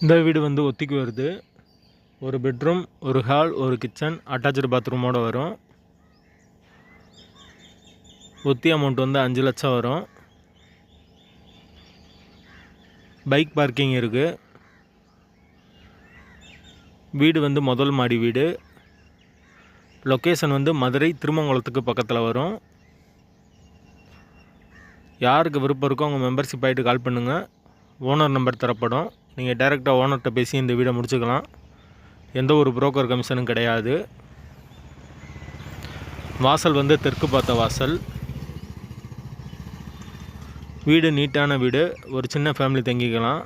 இந்த வீடு வந்து ஒத்திக்கு வருது. ஒரு பெட்ரூம், ஒரு ஹால், ஒரு கிச்சன், அட்டாச்சு பாத்ரூமோட வரும். ஒத்தி அமௌண்ட் வந்து 5 லட்சம் வரும். பைக் பார்க்கிங் இருக்குது. வீடு வந்து முதல் மாடி வீடு. லொக்கேஷன் வந்து மதுரை திருமங்கலத்துக்கு பக்கத்தில் வரும். யாருக்கு விருப்பம் இருக்கோ அவங்க மெம்பர்ஷிப் ஆகிட்டு கால் பண்ணுங்கள். ஓனர் நம்பர் தரப்படும். நீங்கள் டைரெக்டாக ஓனர்கிட்ட பேசி இந்த வீடை முடிச்சுக்கலாம். எந்த ஒரு புரோக்கர் கமிஷனும் கிடையாது. வாசல் வந்து தெற்கு பார்த்த வாசல். வீடு நீட்டான வீடு. ஒரு சின்ன ஃபேமிலி தங்கிக்கலாம்.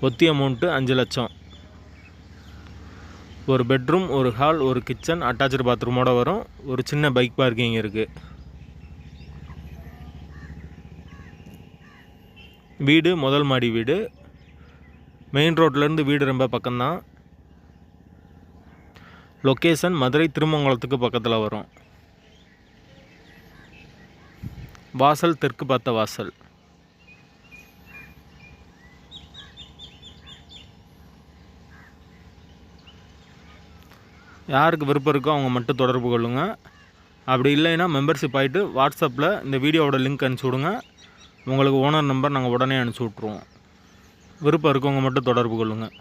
ஒத்தி அமௌண்ட்டு 5 லட்சம். ஒரு பெட்ரூம், ஒரு ஹால், ஒரு கிச்சன், அட்டாச்சு பாத்ரூமோடு வரும். ஒரு சின்ன பைக் பார்க்கிங் இருக்குது. வீடு முதல் மாடி வீடு. மெயின் ரோட்லேருந்து வீடு ரொம்ப பக்கம்தான். லொக்கேஷன் மதுரை திருமங்கலத்துக்கு பக்கத்தில் வரும். வாசல் தெற்கு பார்த்த வாசல். யாருக்கு விருப்பம் இருக்கோ அவங்க மட்டும் தொடர்பு கொள்ளுங்கள். அப்படி இல்லைன்னா மெம்பர்ஷிப் ஆகிட்டு வாட்ஸ்அப்பில் இந்த வீடியோவோட லிங்க் அனுப்பிச்சி விடுங்க. உங்களுக்கு ஓனர் நம்பர் நாங்கள் உடனே அனுப்பிச்சி விட்ருவோம். விருப்பம் இருக்கவங்க மட்டும் தொடர்பு கொள்ளுங்கள்.